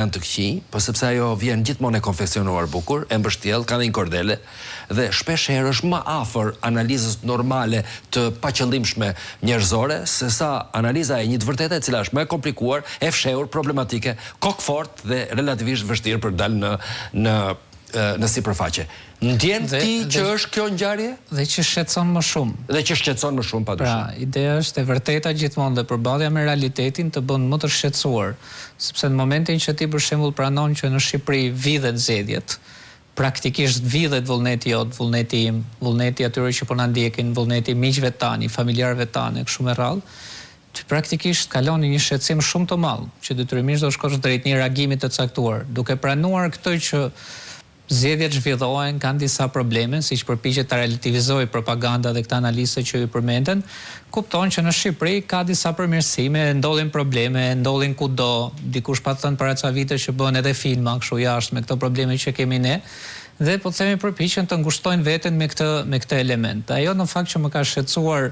janë të këqij, po sepse ajo vjen gjithmonë e konfeksionuar bukur, e mbështjell, ka një kordele dhe shpesh herë është më afër analizës normale të paqëllimshme njerëzore se sa analiza e një të vërtetë e cila është më e komplikuar, e fshehur, problematike, kokfort dhe relativisht vështirë për dalë në sipërfaqe. Ndjen ti që është kjo ngjarje? Dhe që shqetëson më shumë. Dhe që shqetëson më shumë, padyshim. Pra, ideja është e vërteta gjithmonë dhe përballja me realitetin të bën më të shqetësuar, sepse në momentin që ti për shembull pranon që në Shqipëri vidhet zgjedhjet, praktikisht vidhet vullneti jot, vullneti im, vullneti atyre që po na ndjekin, vullneti miqve tanë, familjarëve tanë, kështu me radhë, që praktikisht kalon një shqetësim shumë të madh, që detyrimisht do shkosh drejt një reagimi të caktuar, duke pranuar këtë që zgjedhjet zhvillohen, kanë disa probleme, siç përpiqet ta relativizojë propaganda dhe këta analiste që ju përmenden, kupton që në Shqipëri ka disa përmirësime, ndodhin probleme, ndodhin kudo, dikush pa thënë para ca vite që bën edhe filma kështu jashtë me këto probleme që kemi ne, dhe po themi përpiqen të ngushtojnë veten me këtë element. Ajo në fakt që më ka shqetësuar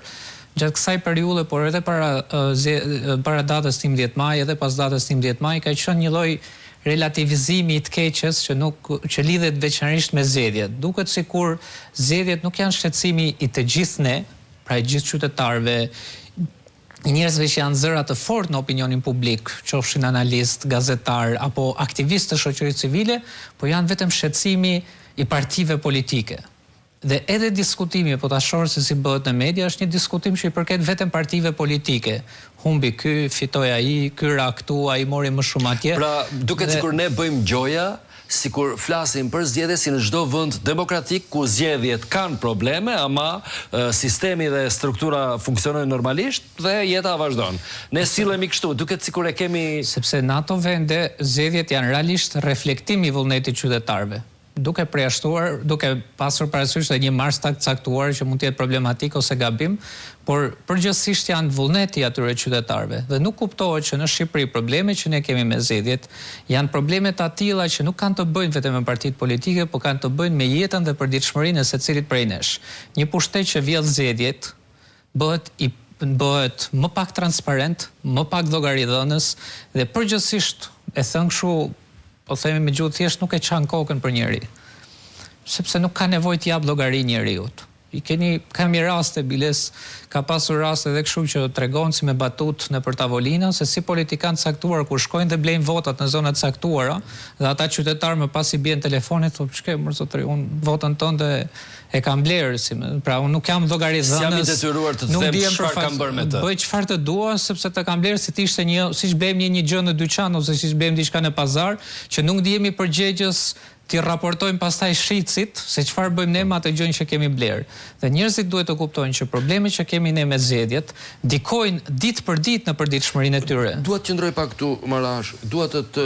gjatë kësaj periudhe, por edhe para datës 18 maj, edhe pas datës 18 maj, ka qenë një lloj relativizimi i të keqes që lidhet veçanërisht me zgjedhjet. Duket sikur zgjedhjet nuk janë shqetësimi i të gjithë ne, pra i gjithë qytetarëve, njerëzve që janë zëra të fortë në opinionin publik, qofshin analist, gazetar apo aktivistë të shoqërisë civile, po janë vetëm shqetësimi i partive politike. Dhe edhe diskutimi, po ta shohësh se si bëhet në media, është një diskutim që i përket vetëm partive politike. Humbi ky, fitoi ai, ky ra këtu, ai mori më shumë atje. Pra, duket sikur ne bëjmë gjoja, sikur flasim për zgjedhje si në çdo vend demokratik ku zgjedhjet kanë probleme, ama sistemi dhe struktura funksionojnë normalisht dhe jeta vazhdon. Ne sillemi kështu, duket sikur e kemi, sepse në ato vende zgjedhjet janë realisht reflektim i vullnetit qytetarëve. Duke përjashtuar, duke pasur parasysh edhe një marstak caktuar që mund të jetë problematik ose gabim, por përgjithsisht janë vullneti atyre qytetarëve. Dhe nuk kuptohet që në Shqipëri problemet që ne kemi me zgjedhjet janë probleme të tilla që nuk kanë të bëjnë vetëm me partitë politike, por kanë të bëjnë me jetën dhe përditshmërinë e secilit prej nesh. Një pushtet që vjedh zgjedhjet bëhet më pak transparent, më pak llogaridhënës dhe përgjithsisht e thënë kështu, po themi me gjuhë thjesht, nuk e çan kokën për njeri. Sepse nuk ka nevojë të jap llogari njeriut. Kemi raste, biles, ka pasur raste edhe kështu që tregon si me batut nëpër tavolina se si politikanë caktuar kur shkojnë dhe blejnë votat në zonat caktuara, dhe ata qytetarë më pas i bien telefonit, thonë ç'ke më zotëri, unë votën tënde e kam blerë, pra unë nuk jam llogaridhënës. Jam i detyruar të them çfarë kam bërë me të. Bëj çfarë të dua sepse të kam blerë si të ishte siç blejmë një gjë në dyqan ose siç blejmë diçka në pazar, që nuk ndihemi përgjegjës t'i raportojmë pastaj shitësit se çfarë bëjmë ne me atë gjën që kemi blerë. Dhe njerëzit duhet të kuptojnë që problemet që kemi ne me zgjedhjet ndikojnë ditë për ditë në përditshmërinë e tyre. Duhet të qëndroj pak këtu, Marash, duhet të